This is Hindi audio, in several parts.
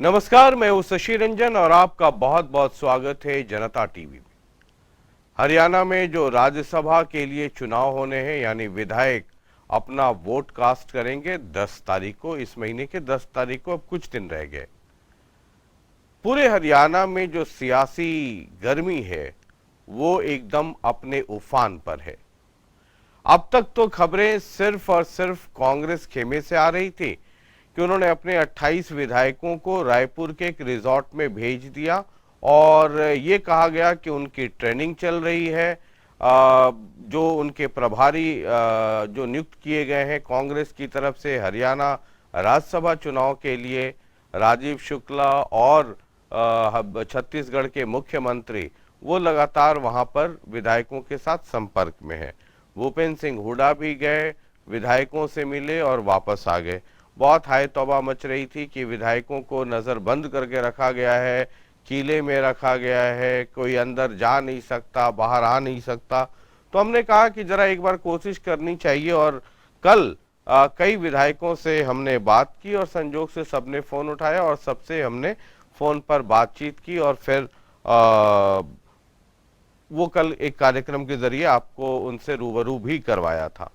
नमस्कार, मैं हूं शशि रंजन और आपका बहुत बहुत स्वागत है जनता टीवी में। हरियाणा में जो राज्यसभा के लिए चुनाव होने हैं यानी विधायक अपना वोट कास्ट करेंगे 10 तारीख को, इस महीने के 10 तारीख को अब कुछ दिन रह गए। पूरे हरियाणा में जो सियासी गर्मी है वो एकदम अपने उफान पर है। अब तक तो खबरें सिर्फ और सिर्फ कांग्रेस खेमे से आ रही थी कि उन्होंने अपने 28 विधायकों को रायपुर के एक रिजॉर्ट में भेज दिया और ये कहा गया कि उनकी ट्रेनिंग चल रही है। जो उनके प्रभारी जो नियुक्त किए गए हैं कांग्रेस की तरफ से हरियाणा राज्यसभा चुनाव के लिए, राजीव शुक्ला और छत्तीसगढ़ के मुख्यमंत्री, वो लगातार वहां पर विधायकों के साथ संपर्क में है। भूपेंद्र सिंह हुड्डा भी गए, विधायकों से मिले और वापस आ गए। बहुत हाय तौबा मच रही थी कि विधायकों को नजर बंद करके रखा गया है, किले में रखा गया है, कोई अंदर जा नहीं सकता, बाहर आ नहीं सकता। तो हमने कहा कि जरा एक बार कोशिश करनी चाहिए और कल कई विधायकों से हमने बात की और संजोग से सबने फोन उठाया और सबसे हमने फोन पर बातचीत की और फिर वो कल एक कार्यक्रम के जरिए आपको उनसे रूबरू भी करवाया था।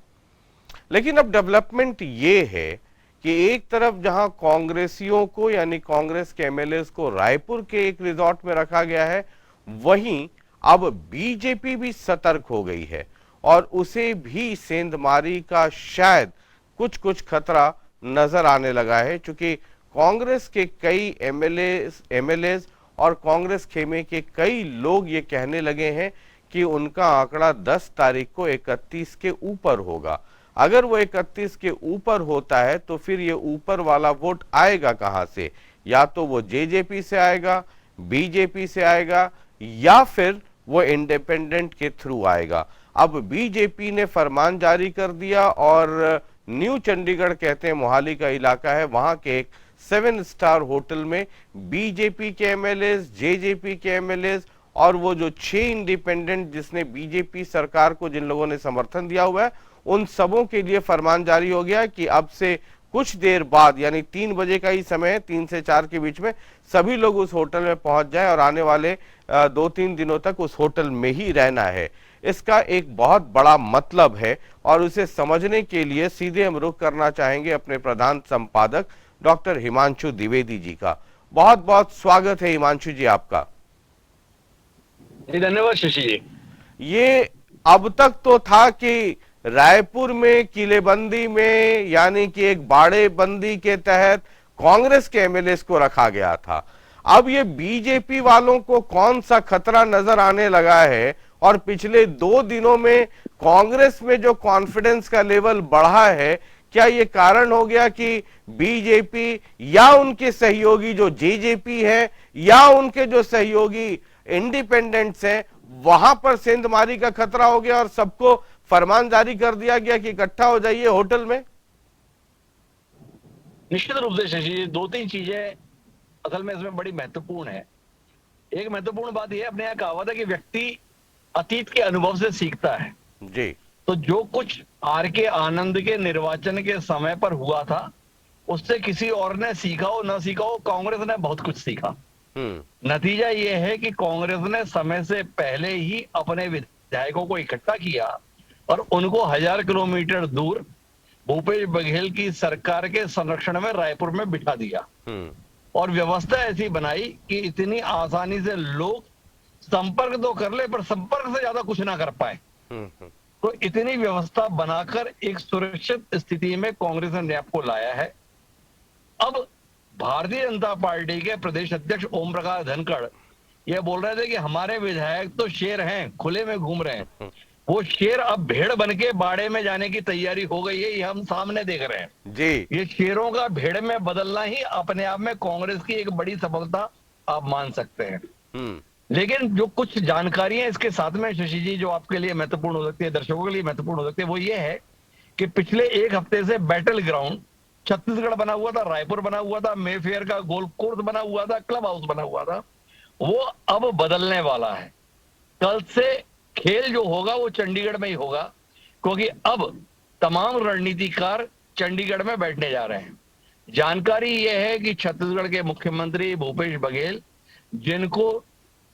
लेकिन अब डेवलपमेंट ये है कि एक तरफ जहां कांग्रेसियों को यानी कांग्रेस के एमएलए को रायपुर के एक रिजॉर्ट में रखा गया है, वहीं अब बीजेपी भी सतर्क हो गई है और उसे भी सेंधमारी का शायद कुछ कुछ खतरा नजर आने लगा है, क्योंकि कांग्रेस के कई एमएलए और कांग्रेस खेमे के कई लोग ये कहने लगे हैं कि उनका आंकड़ा 10 तारीख को 31 के ऊपर होगा। अगर वो 31 के ऊपर होता है तो फिर ये ऊपर वाला वोट आएगा कहां से? या तो वो जेजेपी से आएगा, बीजेपी से आएगा, या फिर वो इंडिपेंडेंट के थ्रू आएगा। अब बीजेपी ने फरमान जारी कर दिया और न्यू चंडीगढ़ कहते हैं, मोहाली का इलाका है, वहां के एक 7 स्टार होटल में बीजेपी के एमएलए, जेजेपी के एमएलए और वो जो 6 इंडिपेंडेंट जिसने बीजेपी सरकार को, जिन लोगों ने समर्थन दिया हुआ है, उन सबों के लिए फरमान जारी हो गया कि अब से कुछ देर बाद यानी 3 बजे का ही समय है, 3 से 4 के बीच में सभी लोग उस होटल में पहुंच जाएं और आने वाले 2-3 दिनों तक उस होटल में ही रहना है। इसका एक बहुत बड़ा मतलब है और उसे समझने के लिए सीधे हम रुख करना चाहेंगे अपने प्रधान संपादक डॉक्टर हिमांशु द्विवेदी जी का। बहुत बहुत स्वागत है हिमांशु जी आपका। धन्यवाद शशि जी। ये अब तक तो था कि रायपुर में किलेबंदी में यानी कि एक बाड़े बंदी के तहत कांग्रेस के एमएलए को रखा गया था। अब ये बीजेपी वालों को कौन सा खतरा नजर आने लगा है और पिछले 2 दिनों में कांग्रेस में जो कॉन्फिडेंस का लेवल बढ़ा है, क्या ये कारण हो गया कि बीजेपी या उनके सहयोगी जो जेजेपी है या उनके जो सहयोगी इंडिपेंडेंट्स हैं, वहां पर सेंधमारी का खतरा हो गया और सबको फरमान जारी कर दिया गया कि इकट्ठा हो जाइए होटल में? निश्चित रूप से शशि जी, 2-3 चीजें असल में इसमें बड़ी महत्वपूर्ण है। एक महत्वपूर्ण बात यह, अपने यहाँ कहावत है कि व्यक्ति अतीत के अनुभव से सीखता है। जी। तो जो कुछ आर के आनंद के निर्वाचन के समय पर हुआ था, उससे किसी और ने सीखा हो न सीखा हो, कांग्रेस ने बहुत कुछ सीखा। नतीजा यह है कि कांग्रेस ने समय से पहले ही अपने विधायकों को इकट्ठा किया और उनको 1000 किलोमीटर दूर भूपेश बघेल की सरकार के संरक्षण में रायपुर में बिठा दिया और व्यवस्था ऐसी बनाई कि इतनी आसानी से लोग संपर्क तो कर ले पर संपर्क से ज्यादा कुछ ना कर पाए। तो इतनी व्यवस्था बनाकर एक सुरक्षित स्थिति में कांग्रेस ने नैप को लाया है। अब भारतीय जनता पार्टी के प्रदेश अध्यक्ष ओम प्रकाश धनखड़ ये बोल रहे थे कि हमारे विधायक तो शेर हैं, खुले में घूम रहे हैं। वो शेर अब भेड़ बन के बाड़े में जाने की तैयारी हो गई है, ये हम सामने देख रहे हैं जी। ये शेरों का भेड़ में बदलना ही अपने आप में कांग्रेस की एक बड़ी सफलता आप मान सकते हैं। लेकिन जो कुछ जानकारियां इसके साथ में शशि जी जो आपके लिए महत्वपूर्ण हो सकती है, दर्शकों के लिए महत्वपूर्ण हो सकती है, वो ये है कि पिछले 1 हफ्ते से बैटल ग्राउंड छत्तीसगढ़ बना हुआ था, रायपुर बना हुआ था, मेफेयर का गोल्फ कोर्स बना हुआ था, क्लब हाउस बना हुआ था, वो अब बदलने वाला है। कल से खेल जो होगा वो चंडीगढ़ में ही होगा, क्योंकि अब तमाम रणनीतिकार चंडीगढ़ में बैठने जा रहे हैं। जानकारी यह है कि छत्तीसगढ़ के मुख्यमंत्री भूपेश बघेल, जिनको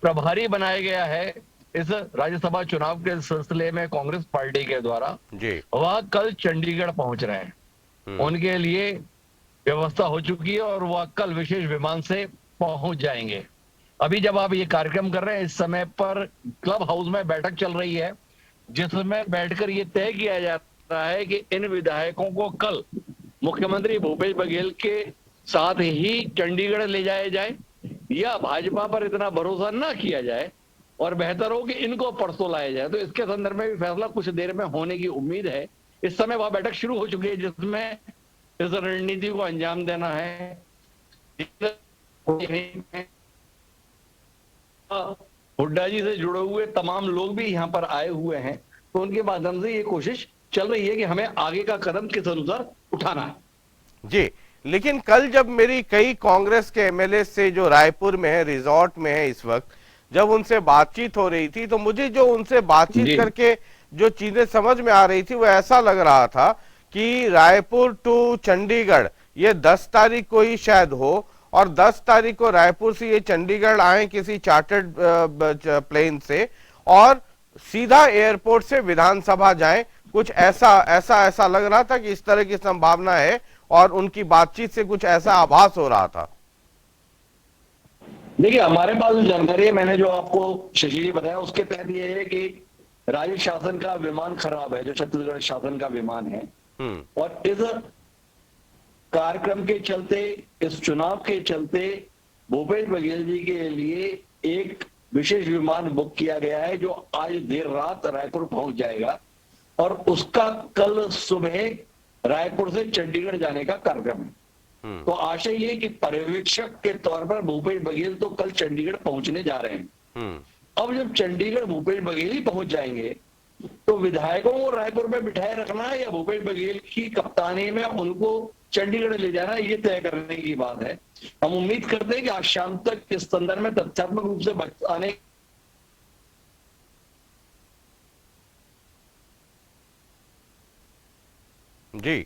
प्रभारी बनाया गया है इस राज्यसभा चुनाव के सिलसिले में कांग्रेस पार्टी के द्वारा, जी। वह कल चंडीगढ़ पहुंच रहे हैं। हम्म। उनके लिए व्यवस्था हो चुकी है और वह कल विशेष विमान से पहुंच जाएंगे। अभी जब आप ये कार्यक्रम कर रहे हैं, इस समय पर क्लब हाउस में बैठक चल रही है, जिसमें बैठकर ये तय किया जा रहा है कि इन विधायकों को कल मुख्यमंत्री भूपेश बघेल के साथ ही चंडीगढ़ ले जाया जाए या भाजपा पर इतना भरोसा ना किया जाए और बेहतर हो कि इनको परसों लाया जाए। तो इसके संदर्भ में भी फैसला कुछ देर में होने की उम्मीद है। इस समय वह बैठक शुरू हो चुकी है, जिसमें इस रणनीति को अंजाम देना है। हुड्डा जी से जुड़े हुए तमाम लोग भी यहाँ पर आए हुए हैं, तो उनके माध्यम से ये कोशिश चल रही है कि हमें आगे का कदम किस अनुसार उठाना है। जी, लेकिन कल जब मेरी कई कांग्रेस के एमएलए से जो रायपुर में है, रिजॉर्ट में है इस वक्त, जब उनसे बातचीत हो रही थी, तो मुझे जो उनसे बातचीत करके जो चीजें समझ में आ रही थी वो ऐसा लग रहा था कि रायपुर टू चंडीगढ़ ये 10 तारीख को ही शायद हो और 10 तारीख को रायपुर से ये चंडीगढ़ आए किसी चार्टर्ड प्लेन से और सीधा एयरपोर्ट से विधानसभा जाएं। कुछ ऐसा लग रहा था कि इस तरह की संभावना है और उनकी बातचीत से कुछ ऐसा आभास हो रहा था। देखिए, हमारे पास जो जानकारी है, मैंने जो आपको शशि जी बताया, उसके तहत ये है कि राज्य शासन का विमान खराब है, जो छत्तीसगढ़ शासन का विमान है, और इस कार्यक्रम के चलते, इस चुनाव के चलते भूपेश बघेल जी के लिए एक विशेष विमान बुक किया गया है, जो आज देर रात रायपुर पहुंच जाएगा और उसका कल सुबह रायपुर से चंडीगढ़ जाने का कार्यक्रम है। तो आशा ये कि पर्यवेक्षक के तौर पर भूपेश बघेल तो कल चंडीगढ़ पहुंचने जा रहे हैं। अब जब चंडीगढ़ भूपेश बघेल ही पहुंच जाएंगे, तो विधायकों को रायपुर में बिठाए रखना है या भूपेश बघेल की कप्तानी में उनको चंडीगढ़ ले जाना है, ये तय करने की बात है। हम उम्मीद करते हैं कि आज शाम तक इस संदर्भ में तथ्यात्मक रूप से बताने जी,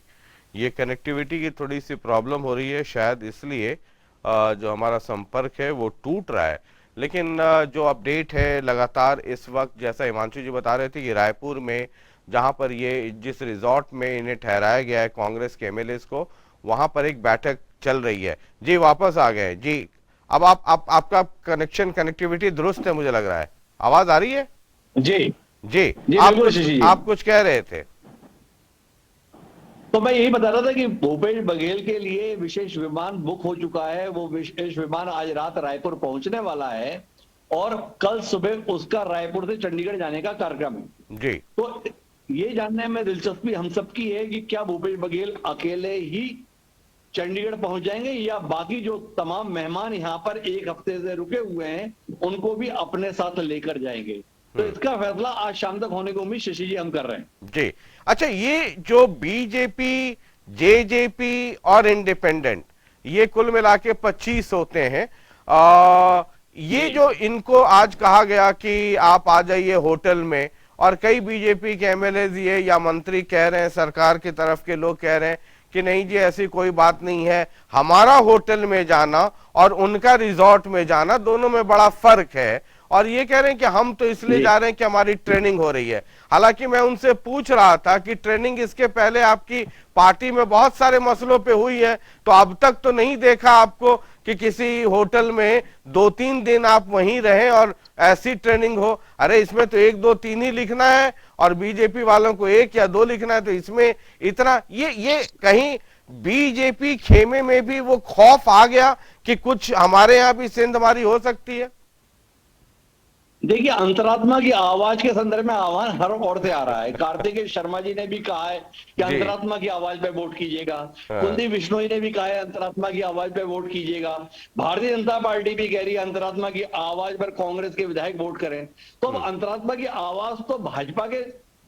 ये कनेक्टिविटी की थोड़ी सी प्रॉब्लम हो रही है, शायद इसलिए जो हमारा संपर्क है वो टूट रहा है। लेकिन जो अपडेट है लगातार इस वक्त, जैसा हिमांशु जी बता रहे थे कि रायपुर में जहां पर ये जिस रिजॉर्ट में इन्हें ठहराया गया है कांग्रेस के एमएलए को, वहां पर एक बैठक चल रही है। जी वापस आ गए जी। अब आपका कनेक्टिविटी दुरुस्त है मुझे लग रहा है, आवाज आ रही है? जी जी, जी, आप कुछ कह रहे थे। तो मैं यही बता रहा था कि भूपेश बघेल के लिए विशेष विमान बुक हो चुका है। वो विशेष विमान आज रात रायपुर पहुंचने वाला है और कल सुबह उसका रायपुर से चंडीगढ़ जाने का कार्यक्रम है। जी, तो ये जानने में दिलचस्पी हम सबकी है कि क्या भूपेश बघेल अकेले ही चंडीगढ़ पहुंच जाएंगे या बाकी जो तमाम मेहमान यहाँ पर एक हफ्ते से रुके हुए हैं उनको भी अपने साथ लेकर जाएंगे। तो इसका फैसला आज शाम तक होने की उम्मीद शशि जी हम कर रहे हैं। जी, अच्छा, ये जो बीजेपी, जेजेपी और इंडिपेंडेंट, ये कुल मिला के 25 होते हैं। ये जो इनको आज कहा गया कि आप आ जाइए होटल में, और कई बीजेपी के एमएलए ये या मंत्री कह रहे हैं, सरकार की तरफ के लोग कह रहे हैं कि नहीं जी ऐसी कोई बात नहीं है, हमारा होटल में जाना और उनका रिजॉर्ट में जाना दोनों में बड़ा फर्क है। और ये कह रहे हैं कि हम तो इसलिए जा रहे हैं कि हमारी ट्रेनिंग हो रही है। हालांकि मैं उनसे पूछ रहा था कि ट्रेनिंग इसके पहले आपकी पार्टी में बहुत सारे मसलों पे हुई है, तो अब तक तो नहीं देखा आपको कि किसी होटल में 2-3 दिन आप वहीं रहें और ऐसी ट्रेनिंग हो। अरे इसमें तो 1, 2, 3 ही लिखना है और बीजेपी वालों को 1 या 2 लिखना है, तो इसमें इतना ये कहीं बीजेपी खेमे में भी वो खौफ आ गया कि कुछ हमारे यहाँ भी सेंधमारी हो सकती है। देखिए, अंतरात्मा की आवाज के संदर्भ में आह्वान हर ओर से आ रहा है। कार्तिकेय शर्मा जी ने भी कहा है कि अंतरात्मा की आवाज पे वोट कीजिएगा। कुलदीप बिश्नोई ने भी कहा है अंतरात्मा की आवाज पे वोट कीजिएगा। भारतीय जनता पार्टी भी कह रही है अंतरात्मा की आवाज पर कांग्रेस के विधायक वोट करें। तो अब अंतरात्मा की आवाज तो भाजपा के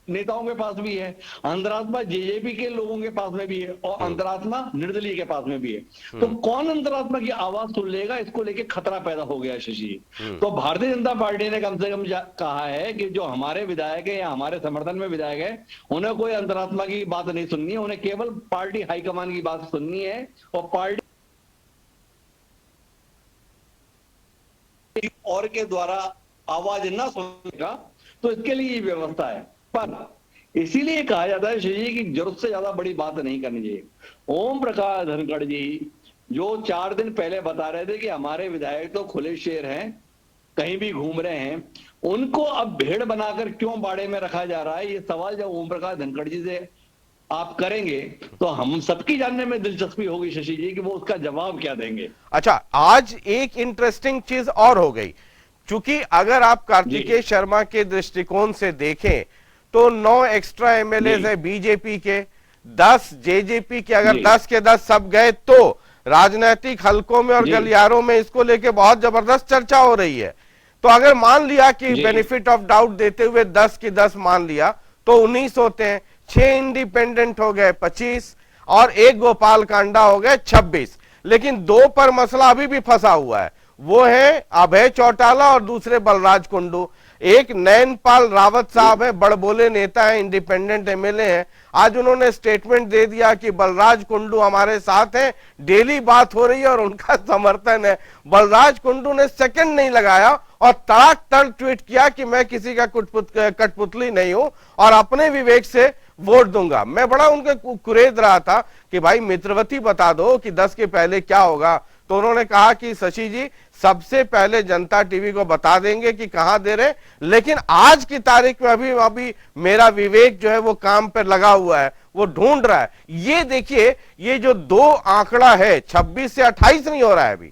नेताओं के पास भी है, अंतरात्मा जेजेपी के लोगों के पास में भी है, और अंतरात्मा निर्दलीय के पास में भी है। तो कौन अंतरात्मा की आवाज सुन लेगा, इसको लेके खतरा पैदा हो गया शशि जी। तो भारतीय जनता पार्टी ने कम से कम कहा है कि जो हमारे विधायक है या हमारे समर्थन में विधायक है, उन्हें कोई अंतरात्मा की बात नहीं सुननी है, उन्हें केवल पार्टी हाईकमान की बात सुननी है, और पार्टी और के द्वारा आवाज ना सुनेगा तो इसके लिए ये व्यवस्था है। पर इसीलिए कहा जाता है शशि कि जरूरत से ज्यादा बड़ी बात नहीं करनी चाहिए। ओम प्रकाश धनखड़ जी जो 4 दिन पहले बता रहे थे कि हमारे विधायक तो खुले शेर हैं, कहीं भी घूम रहे हैं, उनको अब भेड़ बनाकर क्यों बाड़े में रखा जा रहा है, ये सवाल जब ओम प्रकाश धनखड़ जी से आप करेंगे तो हम सबकी जानने में दिलचस्पी होगी शशि जी कि वो उसका जवाब क्या देंगे। अच्छा, आज एक इंटरेस्टिंग चीज और हो गई, क्योंकि अगर आप कार्तिकेय शर्मा के दृष्टिकोण से देखें तो 9 एक्स्ट्रा एमएलए है बीजेपी के, 10 जेजेपी के, अगर 10 के 10 सब गए तो राजनीतिक हलकों में और गलियारों में इसको लेके बहुत जबरदस्त चर्चा हो रही है। तो अगर मान लिया कि बेनिफिट ऑफ डाउट देते हुए 10 की 10 मान लिया तो 19 होते हैं, 6 इंडिपेंडेंट हो गए 25 और 1 गोपाल कांडा हो गए 26। लेकिन 2 पर मसला अभी भी फंसा हुआ है, वो है अभय चौटाला और दूसरे बलराज कुंडू। एक नयनपाल रावत साहब है, बड़बोले नेता है, इंडिपेंडेंट एमएलए हैं, आज उन्होंने स्टेटमेंट दे दिया कि बलराज कुंडू हमारे साथ हैं, डेली बात हो रही है और उनका समर्थन है। बलराज कुंडू ने सेकंड नहीं लगाया और तड़ाक तड़ ट्वीट किया कि मैं किसी का कठपुतली नहीं हूं और अपने विवेक से वोट दूंगा। मैं बड़ा उनके कुरेद रहा था कि भाई मित्रवती बता दो कि 10 के पहले क्या होगा, तो उन्होंने कहा कि शशि जी सबसे पहले जनता टीवी को बता देंगे कि कहां दे रहे, लेकिन आज की तारीख में अभी मेरा विवेक जो है वो काम पर लगा हुआ है, वो ढूंढ रहा है। ये देखिए, ये जो 2 आंकड़ा है 26 से 28 नहीं हो रहा है अभी।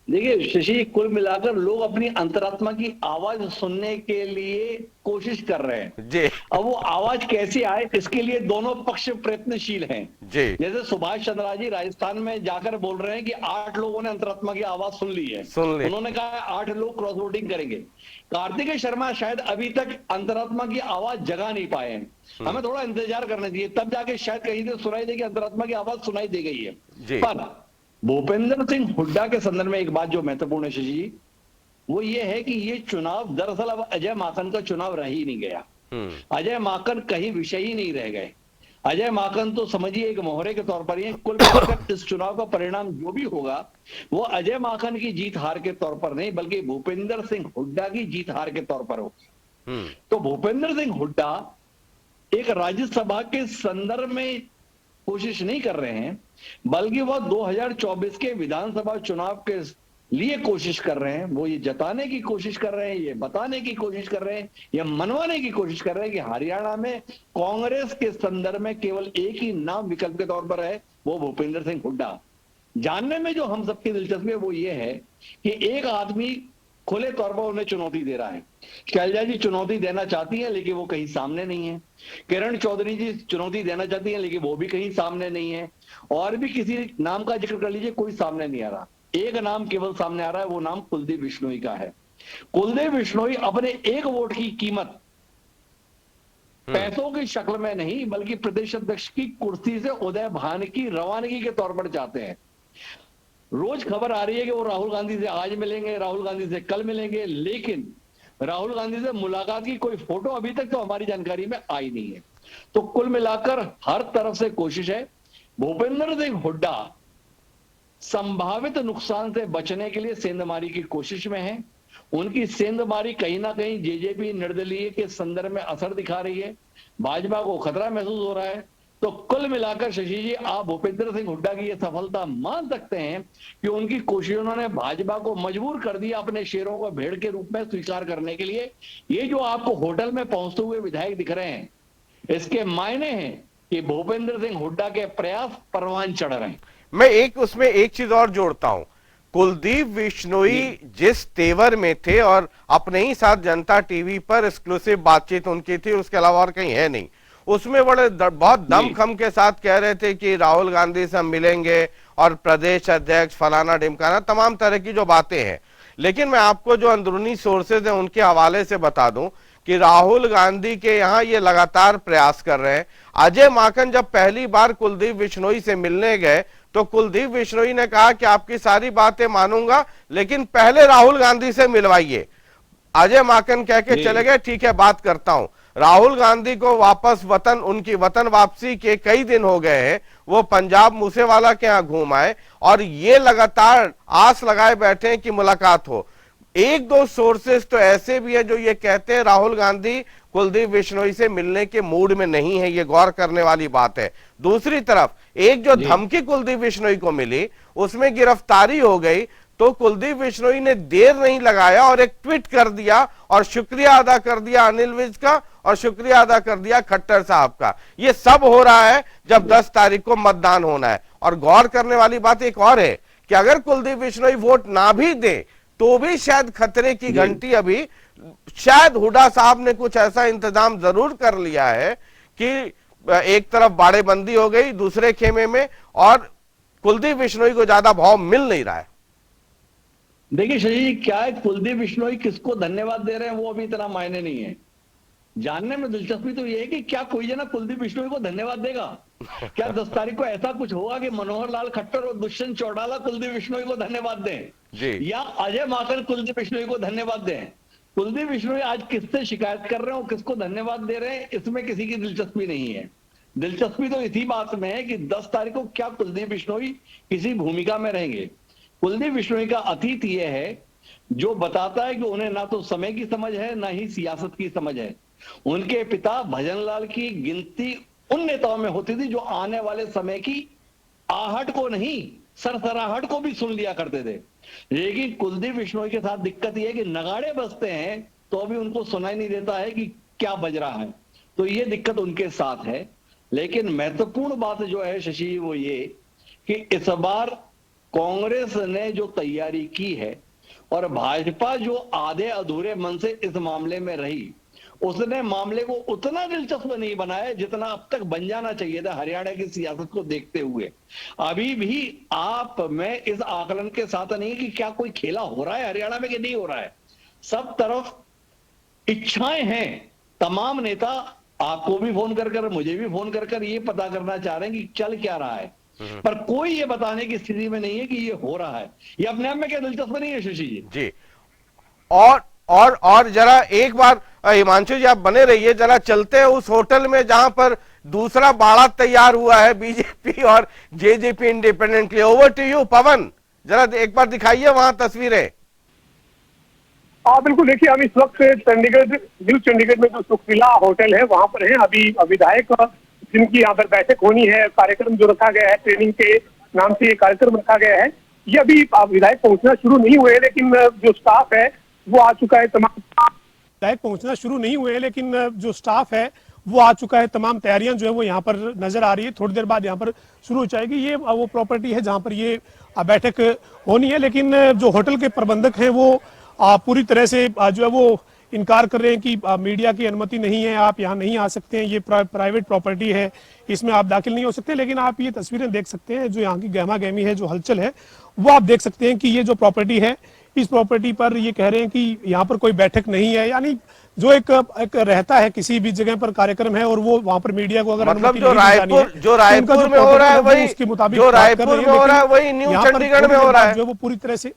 देखिए शशि, कुल मिलाकर लोग अपनी अंतरात्मा की आवाज सुनने के लिए कोशिश कर रहे हैं जी। अब वो आवाज कैसे आए इसके लिए दोनों पक्ष प्रयत्नशील हैं जी। जैसे सुभाष चंद्रा जी राजस्थान में जाकर बोल रहे हैं कि 8 लोगों ने अंतरात्मा की आवाज सुन ली है, उन्होंने कहा 8 लोग क्रॉस वोटिंग करेंगे। कार्तिकेय शर्मा शायद अभी तक अंतरात्मा की आवाज जगा नहीं पाए हैं, हमें थोड़ा इंतजार करना चाहिए, तब जाके शायद कहीं से सुनाई दे कि अंतरात्मा की आवाज सुनाई दे गई है। पर भूपेंद्र सिंह हुड्डा के संदर्भ में एक बात जो महत्वपूर्ण है शशि जी, वो ये है कि ये चुनाव दरअसल अब अजय माकन का चुनाव रह ही नहीं गया। अजय माकन कहीं विषय ही नहीं रह गए। अजय माकन तो समझिए एक मोहरे के तौर पर ही, कुल मिलाकर इस चुनाव का परिणाम जो भी होगा वो अजय माकन की जीत हार के तौर पर नहीं बल्कि भूपेंद्र सिंह हुड्डा की जीत हार के तौर पर होगी। तो भूपेंद्र सिंह हुड्डा एक राज्यसभा के संदर्भ में कोशिश नहीं कर रहे हैं बल्कि वह 2024 के विधानसभा चुनाव के लिए कोशिश कर रहे हैं। वो ये जताने की कोशिश कर रहे हैं, ये बताने की कोशिश कर रहे हैं, ये मनवाने की कोशिश कर रहे हैं कि हरियाणा में कांग्रेस के संदर्भ में केवल एक ही नाम विकल्प के तौर पर है, वो भूपेंद्र सिंह हुड्डा। जानने में जो हम सबकी दिलचस्पी है वो ये है कि एक आदमी खुले तौर पर उन्हें चुनौती दे रहा है। शैलजा जी चुनौती देना चाहती हैं लेकिन वो कहीं सामने नहीं है, किरण चौधरी जी चुनौती देना चाहती हैं लेकिन वो भी कहीं सामने नहीं है, और भी किसी नाम का जिक्र कर लीजिए कोई सामने नहीं आ रहा। एक नाम केवल सामने आ रहा है, वो नाम कुलदीप बिश्नोई का है। कुलदीप बिश्नोई अपने एक वोट की कीमत पैसों की शक्ल में नहीं बल्कि प्रदेश अध्यक्ष की कुर्सी से उदय भान की रवानगी के तौर पर चाहते हैं। रोज खबर आ रही है कि वो राहुल गांधी से आज मिलेंगे, राहुल गांधी से कल मिलेंगे, लेकिन राहुल गांधी से मुलाकात की कोई फोटो अभी तक तो हमारी जानकारी में आई नहीं है। तो कुल मिलाकर हर तरफ से कोशिश है। भूपेंद्र सिंह हुड्डा संभावित नुकसान से बचने के लिए सेंधमारी की कोशिश में है। उनकी सेंधमारी कहीं ना कहीं जेजेपी निर्दलीय के संदर्भ में असर दिखा रही है, भाजपा को खतरा महसूस हो रहा है। तो कुल मिलाकर शशि जी आप भूपेंद्र सिंह हुड्डा की यह सफलता मान सकते हैं कि उनकी कोशिशों ने भाजपा को मजबूर कर दिया अपने शेरों को भेड़ के रूप में स्वीकार करने के लिए। ये जो आपको होटल में पहुंचते हुए विधायक दिख रहे हैं, इसके मायने हैं कि भूपेंद्र सिंह हुड्डा के प्रयास परवान चढ़ रहे हैं। मैं उसमें एक चीज और जोड़ता हूं, कुलदीप बिश्नोई जिस तेवर में थे और अपने ही साथ जनता टीवी पर एक्सक्लूसिव बातचीत उनकी थी, उसके अलावा और कहीं है नहीं, उसमें बहुत दमखम के साथ कह रहे थे कि राहुल गांधी से हम मिलेंगे और प्रदेश अध्यक्ष फलाना ढिमकाना, तमाम तरह की जो बातें हैं। लेकिन मैं आपको जो अंदरूनी सोर्सेज हैं उनके हवाले से बता दूं कि राहुल गांधी के यहां ये लगातार प्रयास कर रहे हैं। अजय माकन जब पहली बार कुलदीप बिश्नोई से मिलने गए तो कुलदीप बिश्नोई ने कहा कि आपकी सारी बातें मानूंगा, लेकिन पहले राहुल गांधी से मिलवाइए। अजय माकन कह के चले गए, ठीक है बात करता हूं। राहुल गांधी को वापस वतन, उनकी वतन वापसी के कई दिन हो गए हैं, वो पंजाब मूसेवाला के यहां घूम आए और ये लगातार आस लगाए बैठे हैं कि मुलाकात हो। एक दो सोर्सेस तो ऐसे भी है जो ये कहते हैं राहुल गांधी कुलदीप बिश्नोई से मिलने के मूड में नहीं है, ये गौर करने वाली बात है। दूसरी तरफ एक जो धमकी कुलदीप बिश्नोई को मिली उसमें गिरफ्तारी हो गई, तो कुलदीप बिश्नोई ने देर नहीं लगाया और एक ट्वीट कर दिया और शुक्रिया अदा कर दिया अनिल विज का और शुक्रिया अदा कर दिया खट्टर साहब का। ये सब हो रहा है जब 10 तारीख को मतदान होना है। और गौर करने वाली बात एक और है कि अगर कुलदीप बिश्नोई वोट ना भी दे तो भी शायद खतरे की घंटी अभी, शायद हुड्डा साहब ने कुछ ऐसा इंतजाम जरूर कर लिया है कि एक तरफ बाड़ेबंदी हो गई दूसरे खेमे में और कुलदीप बिश्नोई को ज्यादा भाव मिल नहीं रहा है। देखिए शशि जी, क्या है कुलदीप बिश्नोई किसको धन्यवाद दे रहे हैं वो अभी इतना मायने नहीं है। जानने में दिलचस्पी तो ये है कि क्या कोई जना कुलदीप बिश्नोई को धन्यवाद देगा? क्या 10 तारीख को ऐसा कुछ होगा कि मनोहर लाल खट्टर और दुष्यंत चौटाला कुलदीप बिश्नोई को धन्यवाद दें या अजय माकन कुलदीप बिश्नोई को धन्यवाद दें? कुलदीप बिश्नोई आज किससे शिकायत कर रहे हो, किसको धन्यवाद दे रहे हैं, इसमें किसी की दिलचस्पी नहीं है। दिलचस्पी तो इसी बात में है कि 10 तारीख को क्या कुलदीप बिश्नोई किसी भूमिका में रहेंगे। कुलदीप बिश्नोई का अतीत यह है जो बताता है कि उन्हें ना तो समय की समझ है ना ही सियासत की समझ है। उनके पिता भजनलाल की गिनती उन नेताओं में होती थी जो आने वाले समय की आहट को नहीं सरसराहट को भी सुन लिया करते थे। लेकिन कुलदीप बिश्नोई के साथ दिक्कत यह है कि नगाड़े बजते हैं तो अभी उनको सुनाई नहीं देता है कि क्या बज रहा है, तो ये दिक्कत उनके साथ है। लेकिन महत्वपूर्ण बात जो है शशि वो ये कि इस बार कांग्रेस ने जो तैयारी की है और भाजपा जो आधे अधूरे मन से इस मामले में रही, उसने मामले को उतना दिलचस्प नहीं बनाया जितना अब तक बन जाना चाहिए था हरियाणा की सियासत को देखते हुए। अभी भी आप मैं इस आकलन के साथ नहीं कि क्या कोई खेला हो रहा है हरियाणा में कि नहीं हो रहा है। सब तरफ इच्छाएं हैं। तमाम नेता आपको भी फोन कर मुझे भी फोन कर ये पता करना चाह रहे हैं कि चल क्या रहा है, पर कोई ये बताने की स्थिति में नहीं है कि ये हो रहा है। ये अपने आप में क्या दिलचस्प नहीं है शशि जी? जी। और जरा एक बार हिमांशु जी आप बने रहिए, जरा चलते हैं उस होटल में जहां पर दूसरा बाड़ा तैयार हुआ है बीजेपी और JJP independently. Over to you Pavan, जरा एक बार दिखाइए वहां तस्वीरें। हाँ बिल्कुल, देखिए हम इस वक्त चंडीगढ़, न्यू चंडीगढ़ में जो सुखविला होटल है वहां पर है। अभी विधायक जिनकी यहाँ पर बैठक होनी है, कार्यक्रम जो रखा गया है, ट्रेनिंग के नाम से ये कार्यक्रम रखा गया है, ये अभी विधायक पहुंचना शुरू नहीं हुए, लेकिन जो स्टाफ है वो आ चुका है। तमाम विधायक पहुंचना शुरू नहीं हुए लेकिन जो स्टाफ है वो आ चुका है। तमाम तैयारियां जो है वो यहाँ पर नजर आ रही है। थोड़ी देर बाद यहाँ पर शुरू हो जाएगी। ये वो प्रॉपर्टी है जहाँ पर ये बैठक होनी है, लेकिन जो होटल के प्रबंधक हैं वो पूरी तरह से जो है वो इनकार कर रहे हैं कि मीडिया की अनुमति नहीं है, आप यहाँ नहीं आ सकते हैं, ये प्राइवेट प्रॉपर्टी है, इसमें आप दाखिल नहीं हो सकते। लेकिन आप ये तस्वीरें देख सकते हैं, जो यहाँ की गहमा गहमी है, जो हलचल है, वो आप देख सकते हैं कि ये जो प्रॉपर्टी है, इस प्रॉपर्टी पर ये कह रहे हैं कि यहाँ पर कोई बैठक नहीं है। यानी जो एक रहता है किसी भी जगह पर कार्यक्रम है और वो वहाँ पर मीडिया को अगर मतलब जो रायपुर में हो रहा है वही, उसके मुताबिक जो रायपुर में हो रहा है वही न्यू चंडीगढ़ में हो रहा है, जो वो पूरी तरह से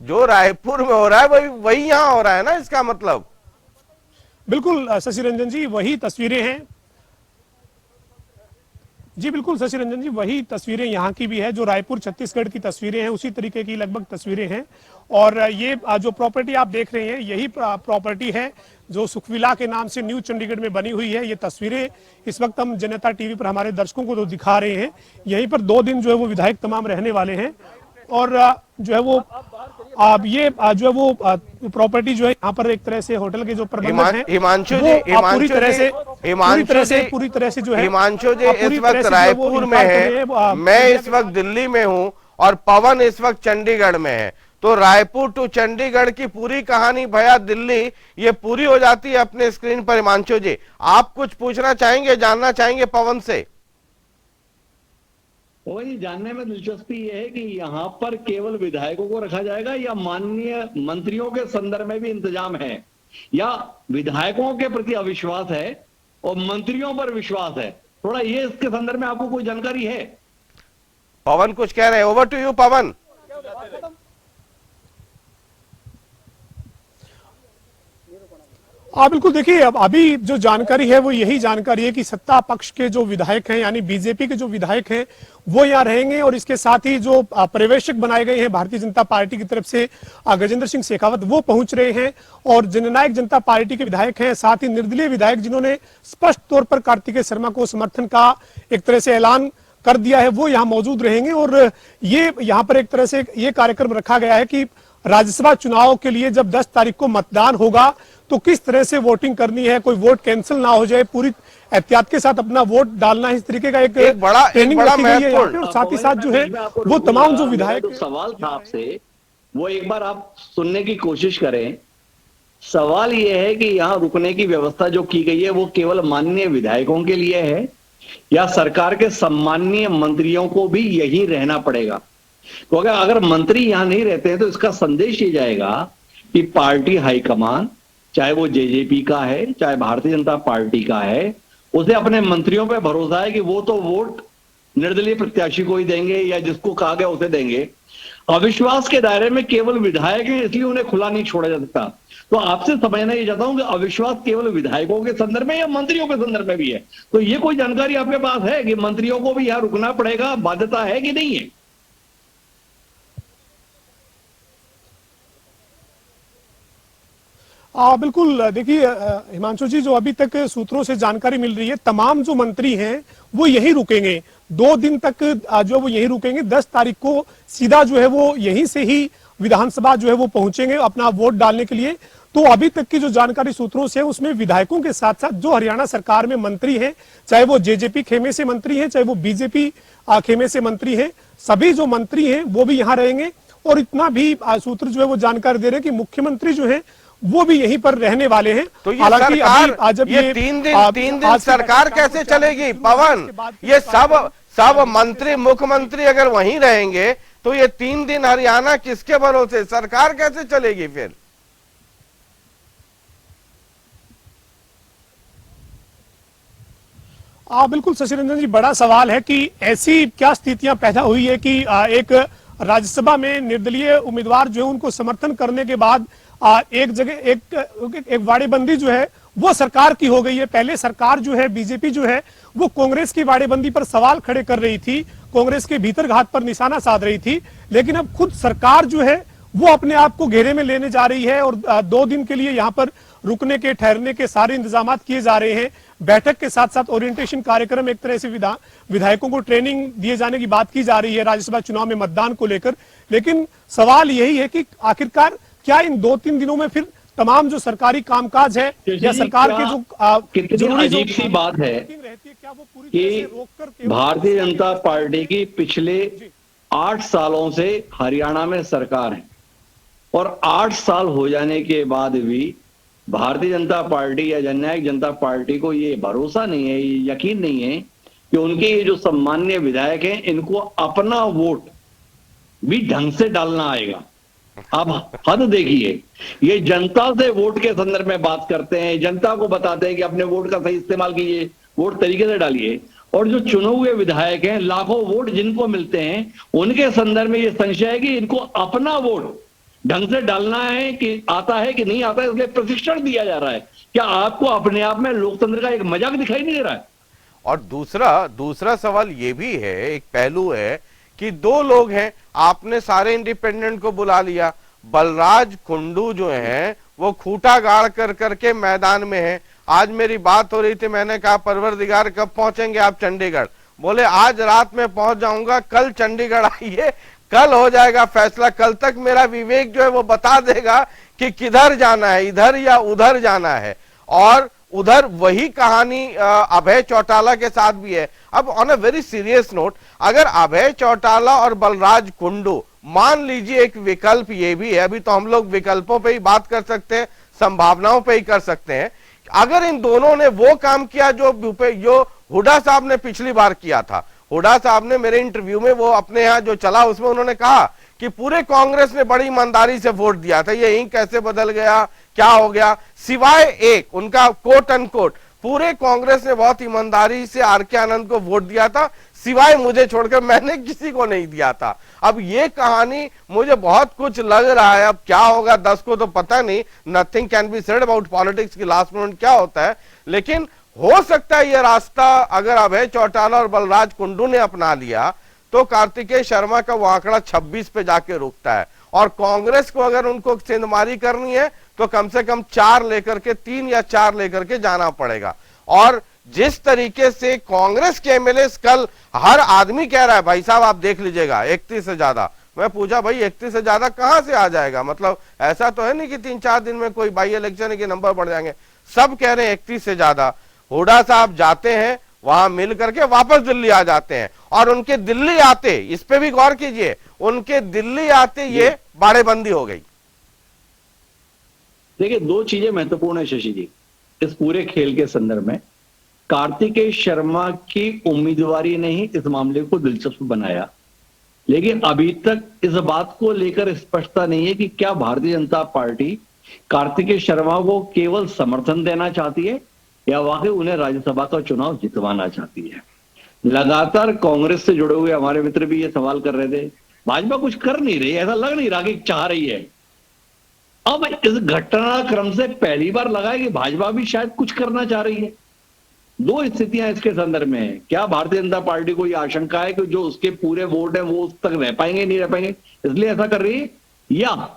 जो रायपुर में हो रहा है वही यहाँ हो रहा है ना, इसका मतलब। बिल्कुल शशि रंजन जी, वही तस्वीरें हैं जी। बिल्कुल शशि रंजन जी, वही तस्वीरें यहाँ की भी है, जो रायपुर छत्तीसगढ़ की तस्वीरें हैं, उसी तरीके की लगभग तस्वीरें हैं। और ये जो प्रॉपर्टी आप देख रहे हैं, यही प्रॉपर्टी है जो सुखविला के नाम से न्यू चंडीगढ़ में बनी हुई है। ये तस्वीरें इस वक्त हम जनता टीवी पर हमारे दर्शकों को तो दिखा रहे हैं। यहीं पर 2 दिन जो है वो विधायक तमाम रहने वाले हैं और जो है वो ये जो है वो प्रॉपर्टी जो है यहाँ पर एक तरह से होटल के जो प्रबंधक हैं हिमांशु जी पूरी तरह से जो है हिमांशु जी इस वक्त रायपुर में है, मैं इस वक्त दिल्ली में हूँ और पवन इस वक्त चंडीगढ़ में है। तो रायपुर टू चंडीगढ़ की पूरी कहानी भया दिल्ली, ये पूरी हो जाती है अपने स्क्रीन पर। हिमांशु जी आप कुछ पूछना चाहेंगे, जानना चाहेंगे पवन से? वही जानने में दिलचस्पी ये है कि यहाँ पर केवल विधायकों को रखा जाएगा या माननीय मंत्रियों के संदर्भ में भी इंतजाम है? या विधायकों के प्रति अविश्वास है और मंत्रियों पर विश्वास है? थोड़ा ये इसके संदर्भ में आपको कोई जानकारी है? पवन कुछ कह रहे हैं, ओवर टू यू पवन। बिल्कुल, देखिए अब अभी जो जानकारी है वो यही जानकारी है कि सत्ता पक्ष के जो विधायक हैं यानी बीजेपी के जो विधायक हैं वो यहाँ रहेंगे और इसके साथ ही जो पर्यवेक्षक बनाए गए हैं भारतीय जनता पार्टी की तरफ से गजेंद्र सिंह शेखावत वो पहुंच रहे हैं और जननायक जनता पार्टी के विधायक हैं, साथ ही निर्दलीय विधायक जिन्होंने स्पष्ट तौर पर कार्तिकेय शर्मा को समर्थन का एक तरह से ऐलान कर दिया है वो यहाँ मौजूद रहेंगे। और ये यहाँ पर एक तरह से ये कार्यक्रम रखा गया है कि राज्यसभा चुनाव के लिए जब 10 तारीख को मतदान होगा तो किस तरह से वोटिंग करनी है, कोई वोट कैंसिल ना हो जाए, पूरी एहतियात के साथ अपना वोट डालना है, इस तरीके का एक बड़ा ट्रेनिंग रखी गई है यहाँ पे। और साथ ही साथ जो है वो तमाम जो विधायक जो सवाल था आपसे वो एक बार आप सुनने की कोशिश करें। सवाल ये है कि यहाँ रुकने की व्यवस्था जो की गई है वो केवल माननीय विधायकों के लिए है या सरकार के सम्माननीय मंत्रियों को भी यही रहना पड़ेगा? क्योंकि अगर मंत्री यहां नहीं रहते हैं तो इसका संदेश ये जाएगा कि पार्टी हाईकमान, चाहे वो जेजेपी का है चाहे भारतीय जनता पार्टी का है, उसे अपने मंत्रियों पे भरोसा है कि वो तो वोट निर्दलीय प्रत्याशी को ही देंगे या जिसको कहा गया उसे देंगे। अविश्वास के दायरे में केवल विधायक हैं, इसलिए उन्हें खुला नहीं छोड़ा जा सकता। तो आपसे समझना ये चाहता हूं कि अविश्वास केवल विधायकों के संदर्भ में या मंत्रियों के संदर्भ में भी है? तो ये कोई जानकारी आपके पास है कि मंत्रियों को भी यहां रुकना पड़ेगा, बाध्यता है कि नहीं है? बिल्कुल, देखिए हिमांशु जी, जो अभी तक सूत्रों से जानकारी मिल रही है तमाम जो मंत्री हैं वो यहीं रुकेंगे, 2 दिन तक जो वो यहीं रुकेंगे। 10 तारीख को सीधा जो है वो यहीं से ही विधानसभा जो है वो पहुंचेंगे अपना वोट डालने के लिए। तो अभी तक की जो जानकारी सूत्रों से है उसमें विधायकों के साथ साथ जो हरियाणा सरकार में मंत्री हैं, चाहे वो जेजेपी खेमे से मंत्री हैं चाहे वो बीजेपी खेमे से मंत्री हैं, सभी जो मंत्री हैं वो भी यहाँ रहेंगे। और इतना भी सूत्र जो है वो जानकारी दे रहे हैं कि मुख्यमंत्री जो है वो भी यहीं पर रहने वाले हैं। तो ये सरकार, ये 3 दिन सरकार कैसे चलेगी पवन? ये सब मंत्री मुख्यमंत्री अगर वहीं रहेंगे तो ये 3 दिन हरियाणा किसके भरोसे, सरकार कैसे चलेगी फिर? बिल्कुल शशि रंजन जी, बड़ा सवाल है कि ऐसी क्या स्थितियां पैदा हुई है कि एक राज्यसभा में निर्दलीय उम्मीदवार जो है उनको समर्थन करने के बाद एक जगह एक वाड़ेबंदी जो है वो सरकार की हो गई है। पहले सरकार जो है बीजेपी जो है वो कांग्रेस की वाड़ेबंदी पर सवाल खड़े कर रही थी, कांग्रेस के भीतर घात पर निशाना साध रही थी, लेकिन अब खुद सरकार जो है वो अपने आप को घेरे में लेने जा रही है और 2 दिन के लिए यहाँ पर रुकने के ठहरने के सारे इंतजाम किए जा रहे हैं। बैठक के साथ साथ ओरिएंटेशन कार्यक्रम, एक तरह से विधायकों को ट्रेनिंग दिए जाने की बात की जा रही है राज्यसभा चुनाव में मतदान को लेकर। लेकिन सवाल यही है कि आखिरकार क्या इन 2-3 दिनों में फिर तमाम जो सरकारी कामकाज है या सरकार के जो जरूरी अजीब सी बात है कि भारतीय जनता पार्टी की पिछले 8 सालों से हरियाणा में सरकार है और 8 साल हो जाने के बाद भी भारतीय जनता पार्टी या जननायक जनता पार्टी को ये भरोसा नहीं है, ये यकीन नहीं है कि उनके ये जो सम्माननीय विधायक हैं इनको अपना वोट भी ढंग से डालना आएगा। अब हद देखिए, ये जनता से वोट के संदर्भ में बात करते हैं, जनता को बताते हैं कि अपने वोट का सही इस्तेमाल कीजिए, वोट तरीके से डालिए, और जो चुने हुए विधायक हैं लाखों वोट जिनको मिलते हैं उनके संदर्भ में ये संशय है कि इनको अपना वोट ढंग से डालना है कि आता है कि नहीं आता है, इसलिए प्रशिक्षण दिया जा रहा है। क्या आपको अपने आप में लोकतंत्र का एक मजाक दिखाई नहीं दे रहा है? और दूसरा सवाल ये भी है, एक पहलू है कि 2 लोग हैं, आपने सारे इंडिपेंडेंट को बुला लिया, बलराज कुंडू जो हैं वो खूंटा गाड़ कर करके मैदान में है। आज मेरी बात हो रही थी, मैंने कहा परवरदिगार कब पहुंचेंगे आप चंडीगढ़? बोले आज रात में पहुंच जाऊंगा, कल चंडीगढ़ आइए, कल हो जाएगा फैसला, कल तक मेरा विवेक जो है वो बता देगा कि किधर जाना है, इधर या उधर जाना है। और उधर वही कहानी अभय चौटाला के साथ भी है। अब on a very serious note, अगर अभय चौटाला और बलराज कुंडू, मान लीजिए एक विकल्प ये भी है, अभी तो हम लोग विकल्पों पे ही बात कर सकते हैं, संभावनाओं पे ही कर सकते हैं, अगर इन दोनों ने वो काम किया जो हुड्डा साहब ने पिछली बार किया था। हुड्डा साहब ने मेरे इंटरव्यू में वो अपने यहाँ जो चला उसमें उन्होंने कहा कि पूरे कांग्रेस ने बड़ी ईमानदारी से वोट दिया था, ये इंक कैसे बदल गया, क्या हो गया, सिवाय एक उनका कोट अनकोट पूरे कांग्रेस ने बहुत ईमानदारी से आर.के. आनंद को वोट दिया था, सिवाय मुझे छोड़कर मैंने किसी को नहीं दिया था। अब ये कहानी मुझे बहुत कुछ लग रहा है, अब क्या होगा 10 को तो पता नहीं, nothing can be said about politics की लास्ट मोमेंट क्या होता है, लेकिन हो सकता है ये रास्ता अगर अभय चौटाला और बलराज कुंडू ने अपना लिया तो कार्तिकेय शर्मा का वो आंकड़ा 26 पे जाके रुकता है, और कांग्रेस को अगर उनको सेंधमारी करनी है तो कम से कम 4 लेकर के 3 या 4 लेकर के जाना पड़ेगा। और जिस तरीके से कांग्रेस के एमएलए कल हर आदमी कह रहा है भाई साहब आप देख लीजिएगा 31 से ज्यादा, मैं पूछा भाई 31 से ज्यादा कहां से आ जाएगा, मतलब ऐसा तो है नहीं कि 3-4 दिन में कोई बाई इलेक्शन के नंबर बढ़ जाएंगे, सब कह रहे हैं 31 से ज्यादा। हुड्डा साहब जाते हैं वहां मिल करके वापस दिल्ली आ जाते हैं, और उनके दिल्ली आते, इस पे भी गौर कीजिए, उनके दिल्ली आते ये बाड़ेबंदी हो गई। देखिए, 2 चीजें महत्वपूर्ण है शशि जी इस पूरे खेल के संदर्भ में। कार्तिकेय शर्मा की उम्मीदवारी ने ही इस मामले को दिलचस्प बनाया, लेकिन अभी तक इस बात को लेकर स्पष्टता नहीं है कि क्या भारतीय जनता पार्टी कार्तिकेय शर्मा को केवल समर्थन देना चाहती है या वाकई उन्हें राज्यसभा का चुनाव जितवाना चाहती है। लगातार कांग्रेस से जुड़े हुए हमारे मित्र भी ये सवाल कर रहे थे, भाजपा कुछ कर नहीं रही, ऐसा लग नहीं रहा कि चाह रही है। अब इस घटनाक्रम से पहली बार लगा है कि भाजपा भी शायद कुछ करना चाह रही है। 2 स्थितियां इसके संदर्भ में है। क्या भारतीय जनता पार्टी को यह आशंका है कि जो उसके पूरे वोट है वो उस तक रह पाएंगे, नहीं रह पाएंगे, इसलिए ऐसा कर रही है, या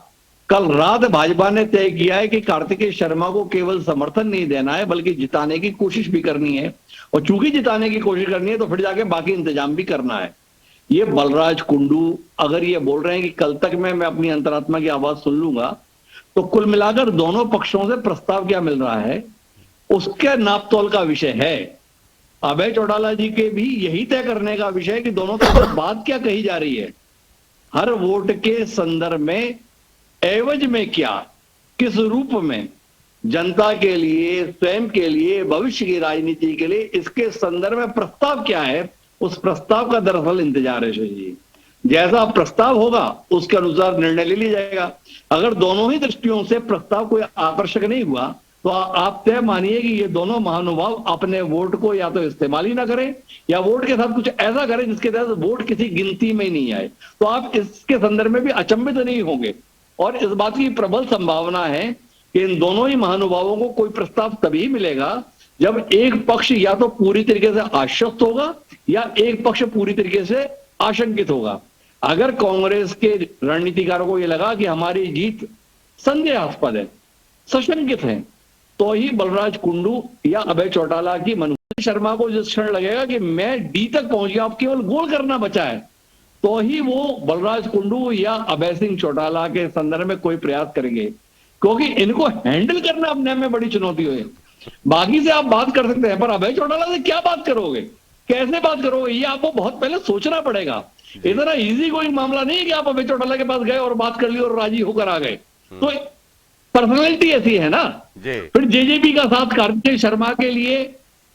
कल रात भाजपा ने तय किया है कि कार्तिकेय शर्मा को केवल समर्थन नहीं देना है बल्कि जिताने की कोशिश भी करनी है, और चूंकि जिताने की कोशिश करनी है तो फिर जाके बाकी इंतजाम भी करना है। ये बलराज कुंडू अगर ये बोल रहे हैं कि कल तक मैं अपनी अंतरात्मा की आवाज सुन लूंगा, तो कुल मिलाकर दोनों पक्षों से प्रस्ताव क्या मिल रहा है उसके नापतोल का विषय है। अभय चौटाला जी के भी यही तय करने का विषय है कि दोनों तरफ बात क्या कही जा रही है, हर वोट के संदर्भ में एवज में क्या, किस रूप में, जनता के लिए, स्वयं के लिए, भविष्य की राजनीति के लिए, इसके संदर्भ में प्रस्ताव क्या है, उस प्रस्ताव का दरअसल इंतजार है जी। जैसा प्रस्ताव होगा उसके अनुसार निर्णय ले लिया जाएगा। अगर दोनों ही दृष्टियों से प्रस्ताव कोई आकर्षक नहीं हुआ तो आप तय मानिए कि ये दोनों महानुभाव अपने वोट को या तो इस्तेमाल ही ना करें या वोट के साथ कुछ ऐसा करें जिसके तहत वोट किसी गिनती में ही नहीं आए, तो आप इसके संदर्भ में भी अचंभित नहीं होंगे। और इस बात की प्रबल संभावना है कि इन दोनों ही महानुभावों को कोई प्रस्ताव तभी मिलेगा जब एक पक्ष या तो पूरी तरीके से आश्वस्त होगा या एक पक्ष पूरी तरीके से आशंकित होगा। अगर कांग्रेस के रणनीतिकारों को यह लगा कि हमारी जीत संदेहास्पद है, सशंकित है, तो ही बलराज कुंडू या अभय चौटाला की मनोज शर्मा को जिस क्षण लगेगा कि मैं डी तक पहुंच गया, अब केवल गोल करना बचा है, तो ही वो बलराज कुंडू या अभय सिंह चौटाला के संदर्भ में कोई प्रयास करेंगे, क्योंकि इनको हैंडल करना अपने में बड़ी चुनौती है। बाकी से आप बात कर सकते हैं, पर अभय चौटाला से क्या बात करोगे, कैसे बात करोगे, ये आपको बहुत पहले सोचना पड़ेगा। इतना इजी कोई मामला नहीं है कि आप अभय चौटाला के पास गए और बात कर ली और राजी होकर आ गए। तो पर्सनैलिटी ऐसी है ना। फिर जेजेपी का साथ कार्तिकेय शर्मा के लिए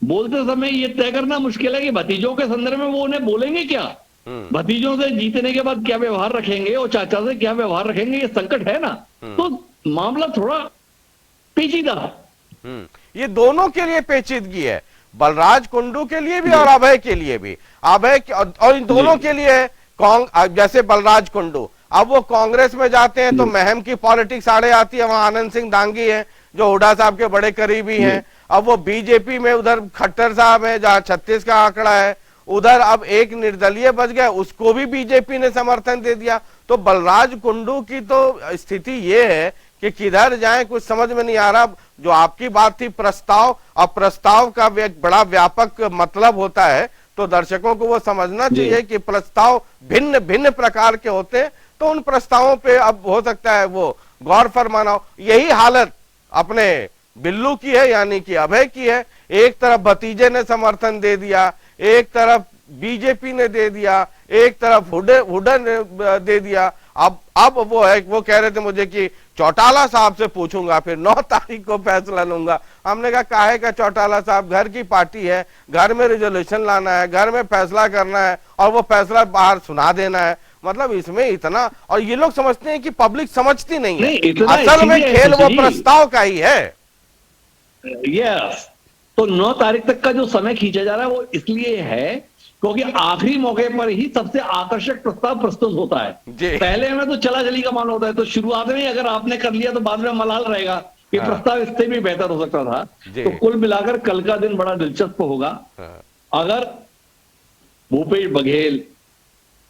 बोलते समय ये तय करना मुश्किल है कि भतीजों के संदर्भ में वो उन्हें बोलेंगे क्या, भतीजों से जीतने के बाद क्या व्यवहार रखेंगे और चाचा से क्या व्यवहार रखेंगे, ये संकट है ना। तो मामला थोड़ा पेचीदा। ये दोनों के लिए पेचीदगी है, बलराज कुंडू के लिए भी और अभय के लिए भी। अभय और इन दोनों के लिए जैसे बलराज कुंडू अब वो कांग्रेस में जाते हैं तो महम की पॉलिटिक्स आड़े आती है, वहां आनंद सिंह दांगी है जो हुड्डा साहब के बड़े करीबी हैं। अब वो बीजेपी में उधर खट्टर साहब है जहां 36 का आंकड़ा है, उधर अब एक निर्दलीय बच गया, उसको भी बीजेपी ने समर्थन दे दिया। तो बलराज कुंडू की तो स्थिति ये है कि किधर जाए कुछ समझ में नहीं आ रहा। जो आपकी बात थी प्रस्ताव, अब प्रस्ताव का एक बड़ा व्यापक मतलब होता है, तो दर्शकों को वो समझना चाहिए कि प्रस्ताव भिन्न भिन्न प्रकार के होते हैं, तो उन प्रस्तावों पे अब हो सकता है वो गौर फरमाना हो। यही हालत अपने बिल्लू की है, यानी कि अभय की है। एक तरफ भतीजे ने समर्थन दे दिया, एक तरफ बीजेपी ने दे दिया, एक तरफ हुड्डा ने दे दिया। अब वो है, वो कह रहे थे मुझे कि चौटाला साहब से पूछूंगा, फिर 9 तारीख को फैसला लूंगा। हमने कहा काहे का चौटाला साहब, घर की पार्टी है, घर में रिजोल्यूशन लाना है, घर में फैसला करना है और वो फैसला बाहर सुना देना है। मतलब इसमें इतना, और ये लोग समझते हैं कि पब्लिक समझती नहीं है, इतना असल में इसीलिए खेल वो जी। प्रस्ताव का ही है। यस, तो 9 तारीख तक का जो समय खींचा जा रहा है वो इसलिए है क्योंकि आखिरी मौके पर ही सबसे आकर्षक प्रस्ताव प्रस्तुत होता जी। है। पहले में तो चला चली का माल होता है, तो शुरुआत में अगर आपने कर लिया तो बाद में मलाल रहेगा कि हाँ। प्रस्ताव इससे भी बेहतर हो सकता था। जी। तो कुल मिलाकर कल का दिन बड़ा दिलचस्प होगा। हाँ। अगर भूपेश बघेल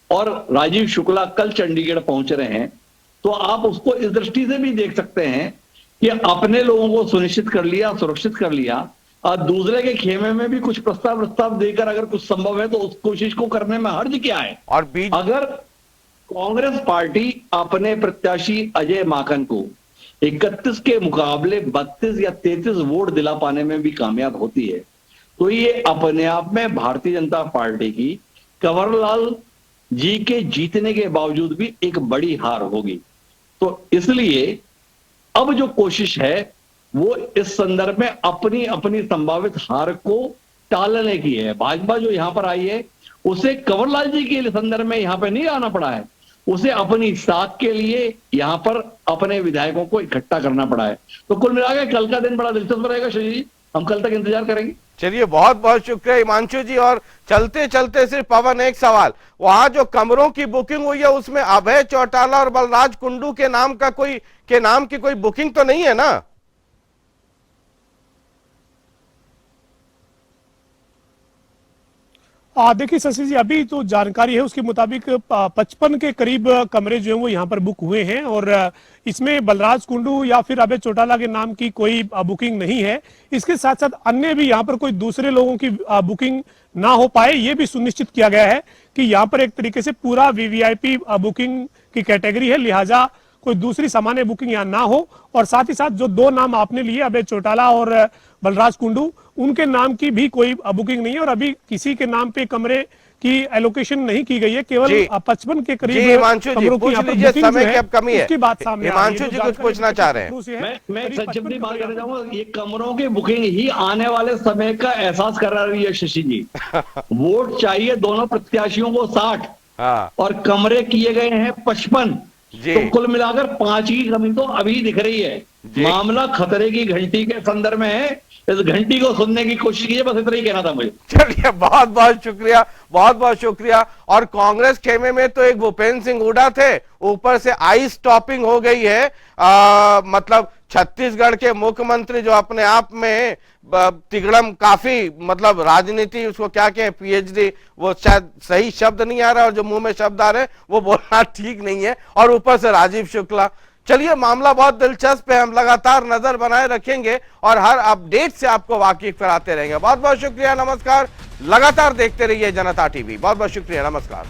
और राजीव शुक्ला कल चंडीगढ़ पहुंच रहे हैं तो आप उसको इस दृष्टि से भी देख सकते हैं कि अपने लोगों को सुनिश्चित कर लिया, सुरक्षित कर लिया, और दूसरे के खेमे में भी कुछ प्रस्ताव देकर अगर कुछ संभव है तो उस कोशिश को करने में हर्ज क्या है। और बीच अगर कांग्रेस पार्टी अपने प्रत्याशी अजय माकन को 31 के मुकाबले 32 या 33 वोट दिला पाने में भी कामयाब होती है तो ये अपने आप में भारतीय जनता पार्टी की कंवरलाल जी के जीतने के बावजूद भी एक बड़ी हार होगी। तो इसलिए अब जो कोशिश है वो इस संदर्भ में अपनी अपनी संभावित हार को टालने की है। भाजपा जो यहां पर आई है उसे कंवरलाल जी के संदर्भ में यहां पर नहीं आना पड़ा है, उसे अपनी साख के लिए यहां पर अपने विधायकों को इकट्ठा करना पड़ा है। तो कुल मिलाकर कल का दिन बड़ा दिलचस्प रहेगा शशि जी, हम कल तक इंतजार करेंगे। चलिए, बहुत बहुत शुक्रिया हिमांशु जी। और चलते चलते सिर्फ पवन एक सवाल, वहां जो कमरों की बुकिंग हुई है उसमें अभय चौटाला और बलराज कुंडू के नाम की कोई बुकिंग तो नहीं है ना? देखिए शशि जी, अभी तो जानकारी है उसके मुताबिक 55 के करीब कमरे जो हैं वो यहाँ पर बुक हुए हैं और इसमें बलराज कुंडू या फिर अभय चौटाला के नाम की कोई बुकिंग नहीं है। इसके साथ साथ अन्य भी यहाँ पर कोई दूसरे लोगों की बुकिंग ना हो पाए, ये भी सुनिश्चित किया गया है कि यहाँ पर एक तरीके से पूरा वीवीआईपी बुकिंग की कैटेगरी है, लिहाजा कोई दूसरी सामान्य बुकिंग यहाँ ना हो। और साथ ही साथ जो दो नाम आपने लिए अभय चौटाला और बलराज कुंडू, उनके नाम की भी कोई बुकिंग नहीं है और अभी किसी के नाम पे कमरे की एलोकेशन नहीं की गई है, केवल 55 के करीब हिमांशु जी पूछ लीजिए, समय की अब कमी है। उसकी बात सामने हिमांशु जी कुछ पूछना चाह रहे हैं। मैं संक्षिप्त बात करना चाहूंगा, ये कमरों की बुकिंग ही आने वाले समय का एहसास करा रही है शशि जी। वोट चाहिए दोनों प्रत्याशियों को 60 और कमरे किए गए हैं 55, तो कुल मिलाकर 5 की कमी तो अभी दिख रही है। मामला खतरे की घंटी के संदर्भ में है, इस घंटी को सुनने की कोशिश कीजिए, बस इतना ही कहना था मुझे। चलिए, बहुत बहुत शुक्रिया, बहुत बहुत शुक्रिया। और कांग्रेस खेमे में तो एक भूपेंद्र सिंह हुड्डा थे, ऊपर से आइस टॉपिंग हो गई है। मतलब छत्तीसगढ़ के मुख्यमंत्री जो अपने आप में तिगड़म काफी, मतलब राजनीति उसको क्या कहें, पीएचडी, वो शायद सही शब्द नहीं आ रहा और जो मुंह में शब्द आ रहे हैं वो बोलना ठीक नहीं है, और ऊपर से राजीव शुक्ला। चलिए, मामला बहुत दिलचस्प है, हम लगातार नजर बनाए रखेंगे और हर अपडेट से आपको वाकिफ कराते रहेंगे। बहुत बहुत शुक्रिया, नमस्कार। लगातार देखते रहिए जनता टीवी। बहुत बहुत शुक्रिया, नमस्कार।